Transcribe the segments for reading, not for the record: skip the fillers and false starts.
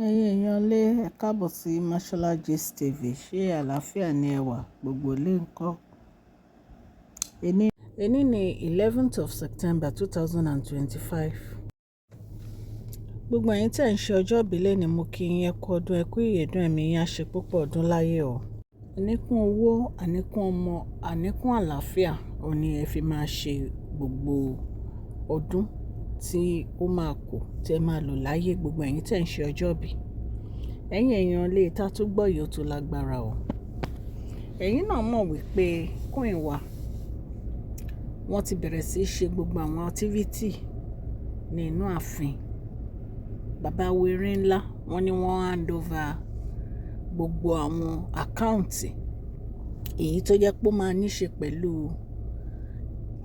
Ẹ̀yin èèyàn lé ẹ káàbọ̀ sí Mashola Gist TV. Ṣé àlàáfíà ni ẹ wà? Gbogbo ilé ńkọ́? Ení ní 11th of September 2025. Gbogbo ẹ̀yin tí ẹ̀ ń ṣe ọjọ́ ìbílẹ̀ ni mo kí yín ẹ kú ọdún, ẹ kú ìyèdún ẹ̀mí yín á ṣe púpọ̀ ọdún láyé o. Àníkún owó, àníkún ọmọ, àníkún àlàáfíà ò ní ẹ fi máa ṣe gbogbo ọdún tí ó máa kù tí ẹ máa lò láyé, gbogbo ẹ̀yin tí ẹ̀ ń ṣe ọjọ́ ìbí. Ẹ̀yin èèyàn lè ta tó gbọ́ yìí ó tó lágbára o. Ẹ̀yin náà mọ̀ wípé queen wa wọ́n ti bẹ̀rẹ̀ sí í ṣe gbogbo àwọn activity ní inú ààfin. Bàbá Erin ńlá wọ́n ní wọ́n hand over gbogbo àwọn àkáǹtì èyí tó jẹ́ pé ó máa ní ṣe pẹ̀lú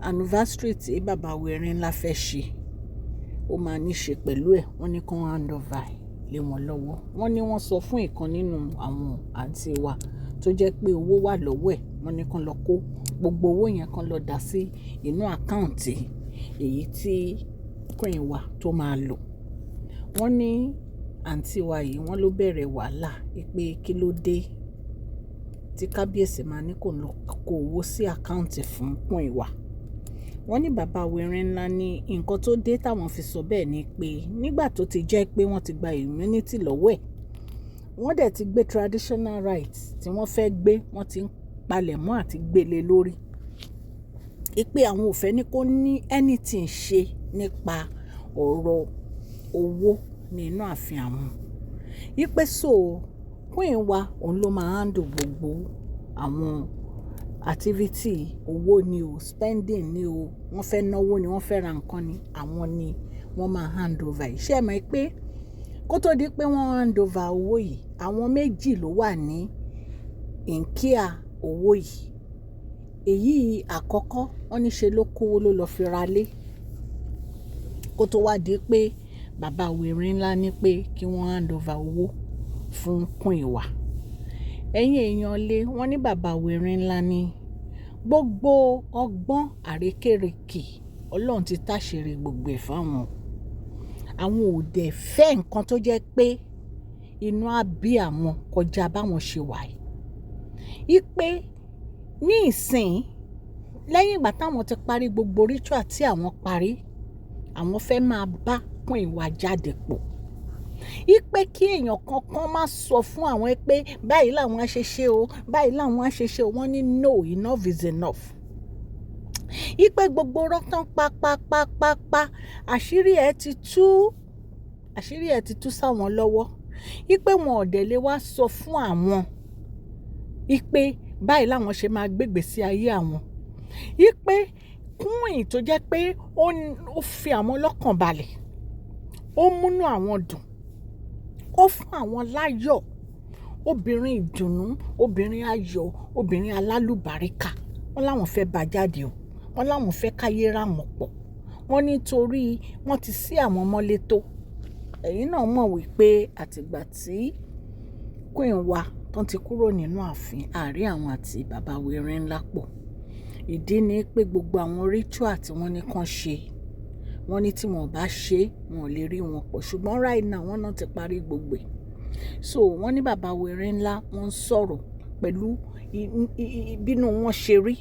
anniversary tí bàbá Erin ńlá fẹ́ ṣe. Ó máa ní ṣe pẹ̀lú ẹ̀, wọ́n ní kí wọ́n hand over lé wọn lọ́wọ́. Wọ́n ní wọ́n sọ fún ìkan nínú àwọn àǹtí wa tó jẹ́ pé owó wà lọ́wọ́ ẹ̀, wọ́n ní kán lọ kó gbogbo owó yẹn kán lọ dà sí inú àkáǹtì èyí tí queen wa tó máa lò. Wọ́n ní àǹtí wa yìí wọ́n ló bẹ̀rẹ̀ wàhálà pé kí ló dé tí kábíyèsí máa ní kó lọ kó owó sí àkáǹtì fún queen wa. Wọ́n ní bàbá Erin ńlá ní nǹkan tó dé táwọn fi sọ bẹ́ẹ̀ ni pé nígbà tó ti jẹ́ pé wọ́n ti gba immunity lọ́wọ́ ẹ̀, wọ́n dẹ̀ ti gbé traditional rights tí wọ́n fẹ́ gbé, wọ́n ti ń palẹ̀mọ́ àti gbélé lórí. Pé àwọn ò fẹ́ ní kó ní anything ṣe nípa ọ̀rọ̀ owó nínú ààfin àwọn. Pé so queen wa òun ló máa handle gbogbo àwọn activity owó ni o, spending ni o, wọ́n fẹ́ náwó ni, wọ́n fẹ́ ra nǹkan ni, àwọn ni wọ́n máa hand over. Ṣé ẹ mọ̀ pé kó tó di pé wọ́n hand over owó yìí, àwọn méjì ló wà ní ìǹkíà owó yìí. Èyí àkọ́kọ́ wọ́n ní ṣe ló kówó ló lọ fi ra lé kó tó wá di pé bàbá Erin ńlá ní pé kí wọ́n hand over owó fún queen wa. Ẹ̀yin èèyàn lé wọ́n ní bàbá Erin ńlá ní gbogbo ọgbọ́n àrékérekè Ọlọ́run ti táṣìírí gbogbo ẹ̀ fáwọn. Àwọn ò dẹ̀ fẹ́ nǹkan tó jẹ́ pé inú á bí àwọn kọjá báwọn ṣe wà yìí. Pé ní ìsìn lẹ́yìn ìgbà táwọn ti parí gbogbo ritual tí àwọn parí, àwọn fẹ́ máa bá queen wa jáde pọ̀. Pé kí èèyàn kankan má sọ fún àwọn pé báyìí làwọn á ṣe ṣe o, báyìí làwọn á ṣe ṣe o. Wọ́n ní no, enough is enough. Pé gbogbo rọ́tán pápápápápá àṣírí ẹ̀ ti tú sáwọn lọ́wọ́. Pé wọn ò dẹ̀ lè wá sọ fún àwọn pé báyìí làwọn ṣe máa gbégbé sí ayé àwọn. Pé queen tó jẹ́ pé ó fi àwọn lọ́kàn balẹ̀, ó múnú àwọn dùn, ó fún àwọn láyọ̀, obìnrin ìdùnnú, obìnrin ayọ̀, obìnrin alálùbáríkà. Wọ́n láwọn fẹ́ bá jáde o, wọ́n láwọn fẹ́ káyé rà wọ́n pọ̀. Wọ́n nítorí wọ́n ti ṣí àwọn mọ́lé tó. Ẹ̀yin náà mọ̀ wípé àtìgbà tí queen wa tán ti kúrò nínú ààfin, àárín àwọn àti bàbá Erin ńlá pọ̀. Ìdí ni pé gbogbo àwọn ritual tí wọ́n ní kán ṣe, wọ́n ní tí wọ́n bá ṣe wọn ò lè rí wọn pọ̀, ṣùgbọ́n right now wọ́n náà ti parí gbogbo ẹ̀. So wọ́n ní bàbá Erin ńlá wọ́n ń sọ̀rọ̀ pẹ̀lú bínú wọn ṣe rí.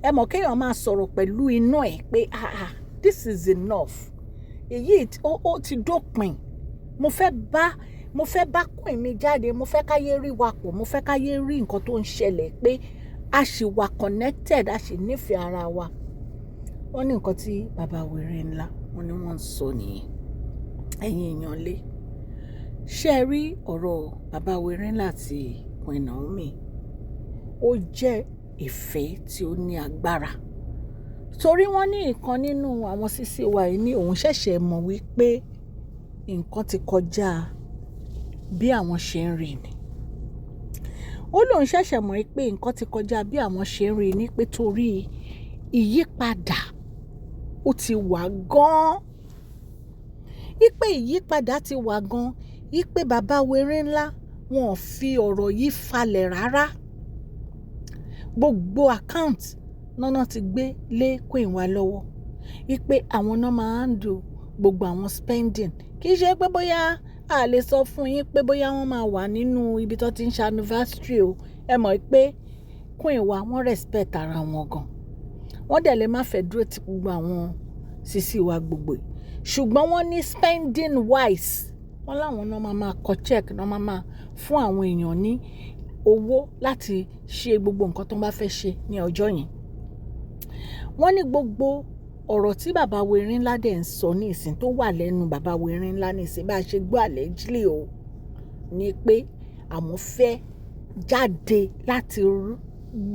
Ẹ mọ̀ kéèyàn máa sọ̀rọ̀ pẹ̀lú inú ẹ̀ pé this is enough. Èyí ó ti dópin. Mo fẹ́ bá queen mi jáde, mo fẹ́ káyé rí wa pọ̀, mo fẹ́ káyé rí nǹkan tó ń ṣẹlẹ̀ pé a ṣì wà connected, a ṣì nífẹ̀ẹ́ ara wa. Wọ́n ní nǹkan tí bàbá Erin ńlá wọ́n ní wọ́n ń sọ nìyẹn. Ẹ̀yin èèyàn lé ṣé ẹ rí ọ̀rọ̀ bàbá Erin ńlá àti Queen Naomi? Ó jẹ́ ìfẹ́ tí ó ní agbára. Torí wọ́n ní ìkan nínú àwọn sísí wa yìí ní òun ṣẹ̀ṣẹ̀ mọ̀ wípé nǹkan ti kọjá bí àwọn ṣe ń rí ni. Ó lóun ṣẹ̀ṣẹ̀ mọ̀ pé nǹkan ti kọjá bí àwọn ṣe ń rí ni pé torí ìyípadà ó ti wà gan-an. Pé ìyípadà ti wà gan-an. Pé bàbá Erin ńlá wọn ò fi ọ̀rọ̀ yìí falẹ̀ rárá. Gbogbo account náà ti gbé lé queen wa lọ́wọ́. Pé àwọn náà máa handle gbogbo àwọn spending. Kì í ṣe pé bóyá a lè sọ fún yín pé bóyá wọ́n máa wà nínú ibi tó ti ń ṣe anniversary o. Ẹ mọ̀ pé queen wa wọ́n respect ara wọn gan. Wọ́n dẹ̀ lè má fẹ́ dúró ti gbogbo àwọn sisi wa gbogbo. Ṣùgbọ́n wọ́n ní spending wise. Wọ́n láwọn náà máa kọ check náà máa fún àwọn èèyàn ní owó láti ṣe gbogbo nǹkan tó bá fẹ́ ṣe ní ọjọ́ yẹn. Wọ́n ní gbogbo ọ̀rọ̀ tí bàbá Erin ńlá dẹ̀ ń sọ ní ìsìn tó wà lẹ́nu bàbá Erin ńlá ní ìsìn bá ṣe gbọ́ allegedly o ní pé àwọn fẹ́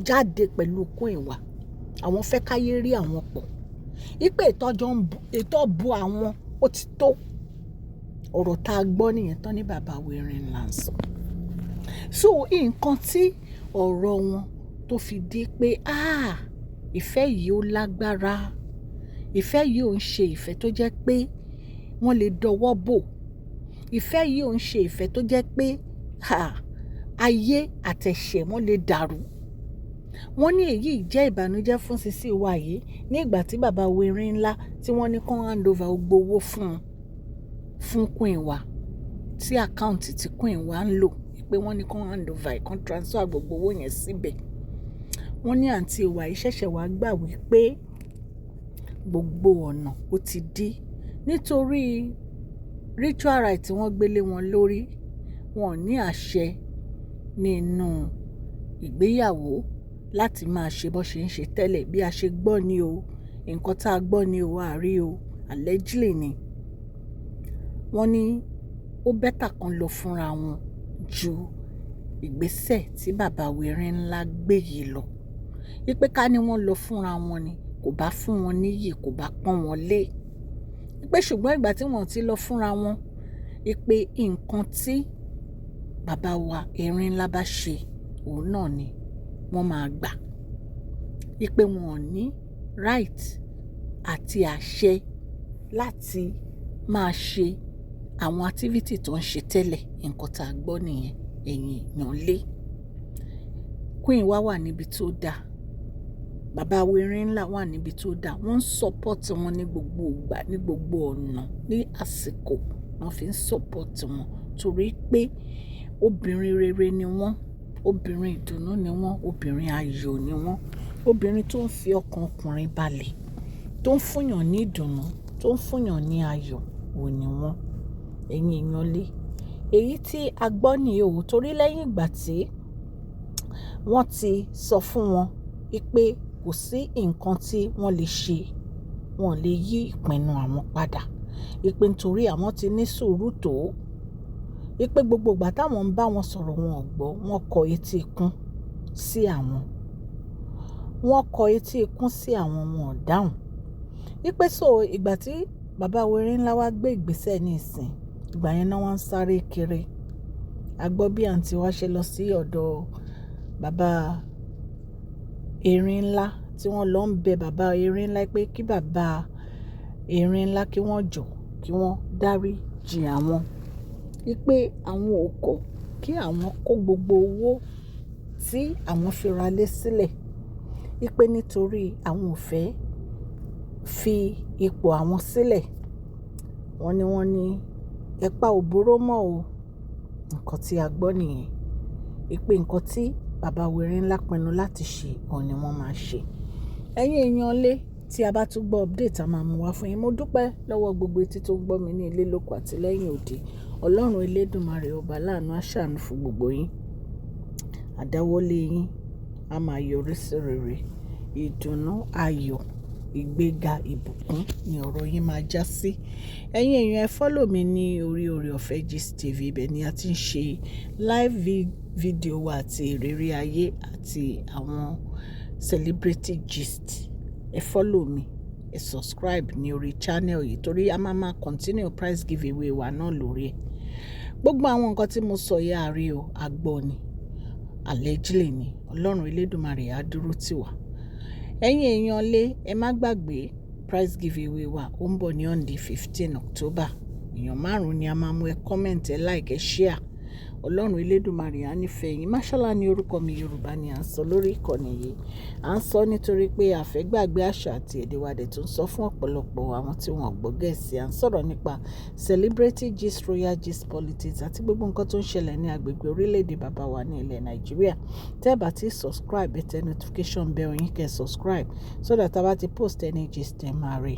jáde pẹ̀lú queen wa. Àwọn fẹ́ káyé rí àwọn pọ̀. Ipe ètò bu àwọn ó ti tó. Ọ̀rọ̀ tá a gbọ́ nìyẹn tán ní bàbá Erin ńlá ń sọ. So nǹkan tí ọ̀rọ̀ wọn tó fi di pé ìfẹ́ yìí ó lágbára. Ìfẹ́ yìí ò ń ṣe ìfẹ́ tó jẹ́ pé wọ́n lè dọwọ́ bò. Ìfẹ́ yìí ò ń ṣe ìfẹ́ tó jẹ́ pé ayé àtẹ̀ṣẹ̀ wọ́n lè dàrú. Wọ́n ní èyí jẹ́ ìbànújẹ́ fún sisi wa yìí ní ìgbà tí bàbá Erin ńlá tí wọ́n ní kán hand over gbogbo owó fún queen wa tí àkáǹtì tí queen wa ń lò pé wọ́n ní kán hand over kán transfer gbogbo owó yẹn síbẹ̀. Wọ́n ní àǹtí wa yìí ṣẹ̀ṣẹ̀ wá gbà wípé gbogbo ọ̀nà ó ti dí nítorí ritual right tí wọ́n gbélé wọn lórí. Wọn ò ní àṣẹ nínú ìgbéyàwó láti máa ṣe bó ṣe ń ṣe tẹ́lẹ̀ bí a ṣe gbọ́ ni o. Nǹkan tá a gbọ́ ni o àrí o allegedly ni. Wọ́n ní ó bẹ́tà kan lọ fúnra wọn ju ìgbésẹ̀ tí bàbá Erin ńlá gbé yìí lọ. Wípé ká ní wọ́n lọ fúnra wọn ni kò bá fún wọn níyì kò bá pọ́n wọn lé. Wípé ṣùgbọ́n ìgbà tí wọ́n ti lọ fúnra wọn wípé nǹkan tí bàbá wa Erin ńlá bá ṣe òun náà ni wọ́n máa gbà. Wípé wọn ò ní right àti àṣẹ láti máa ṣe àwọn activity tó ń ṣe tẹ́lẹ̀. Nǹkan tá a gbọ́ nìyẹn ẹ̀yin èèyàn lé. Queen wa wà níbi tó dáa. Bàbá Erin ńlá wà níbi tó dáa. Wọ́n ń support wọn ní gbogbo ìgbà ní gbogbo ọ̀nà ní àsìkò wọ́n fi ń support wọn torí pé obìnrin rere ni wọ́n. Obìnrin ìdùnnú ni wọ́n. Obìnrin ayọ̀ ni wọ́n. Obìnrin tó ń fi ọkàn ọkùnrin balẹ̀, tó ń fúnyàn ní ìdùnnú, tó ń fúnyàn ní ayọ̀ òun ni wọ́n. Ẹ̀yin èèyàn lé. Èyí tí a gbọ́ nìyí o torí lẹ́yìn ìgbà tí wọ́n ti sọ fún wọn pé kò sí nǹkan tí wọ́n lè ṣe, wọ́n lè yí ìpinnu àwọn padà. Wípé nítorí àwọn ti ní sùúrù tó. Wípé gbogbo ìgbà táwọn ń bá wọn sọ̀rọ̀ wọn ò gbọ́. Wọ́n kọ etí ikún sí àwọn. Wọ́n kọ etí ikún sí àwọn wọn ò dáhùn. Wípé so ìgbà tí bàbá Erin ńlá wá gbé ìgbésẹ̀ ní ìsìn, ìgbà yẹn náà wọ́n ń sáré kiri. A gbọ́ bí àǹtí wa ṣe lọ sí ọ̀dọ̀ bàbá Erin ńlá tí wọ́n lọ ń bẹ bàbá Erin ńlá pé kí bàbá Erin ńlá kí wọ́n jọ̀ kí wọ́n dáríjì àwọn. Wípé àwọn ò kọ̀ kí àwọn kó gbogbo owó tí àwọn fi ra lé sílẹ̀. Wípé nítorí àwọn ò fẹ́ fi ipò àwọn sílẹ̀. Wọ́n ní ẹ̀pà ò bóró mọ́ o. Nǹkan tí a gbọ́ nìyẹn. Wípé nǹkan tí bàbá Erin ńlá pinnu láti ṣe òun ni wọ́n máa ṣe. Ẹ̀yin èèyàn lé tí a bá tún gbọ́ update a máa mú wá fún yín. Mo dúpẹ́ lọ́wọ́ gbogbo etí tó gbọ́ mi ní ilé lóko àti lẹ́yìn òde. Ọlọ́run Elédùmarè ọba láàánú á ṣàánú fún gbogbo yín. Àdáwọ́lé yín á máa yọrí sí rere. Ìdùnnú, ayọ̀, ìgbéga, ìbùkún ni ọ̀rọ̀ yín máa já sí. Ẹ̀yin èèyàn ẹ follow mi ní orí Oore-ọ̀fẹ́ Gist TV. Ibẹ̀ ni a ti ń ṣe live video wa àti ìrírí ayé àti àwọn celebrity gist. Ẹ follow mi, ẹ subscribe ní orí channel yìí torí a máa continue prize giveaway wa náà lórí ẹ̀. Gbogbo àwọn nǹkan tí mo sọ yìí àrí o, àgbọ̀ ni, allegedly ni. Ọlọ́run Elédùmarè á dúró tì wá. Ẹ̀yin èèyàn lé ẹ má gbàgbé prize giveaway wa ó ń bọ̀ ní on the 15 October. Èèyàn 5 ni a máa mú. Ẹ comment, ẹ like, ẹ share Ọlọ́run Elédùmarè á nífẹ̀ẹ́ yín. Mashola ní orúkọ mi, Yorùbá ni à ń sọ lórí ìkànnì yìí. À ń sọ nítorí pé a fẹ́ gbàgbé àṣà àti èdè wa dẹ̀ tó ń sọ fún ọ̀pọ̀lọpọ̀ àwọn tí wọ́n gbọ́ Gẹ̀ẹ́sì. À ń sọ̀rọ̀ nípa celebrity gist, royal gist, politics àti gbogbo nǹkan tó ń ṣẹlẹ̀ ní agbègbè orílẹ̀-èdè bàbá wa ní ilẹ̀ Nàìjíríà. Tẹ́ bá ti subscribe, tẹ notification bell yín kẹ́ subscribe so that a bá ti post any gist ẹ máa rí.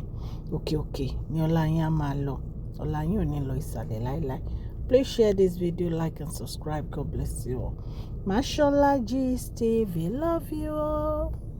Òkè ni ọlá yín á máa lọ. Ọlá yín ò ní lọ ìsàlẹ̀ láíláí. Please share this video, like and subscribe. God bless you all. Mashola Gist TV, love you all.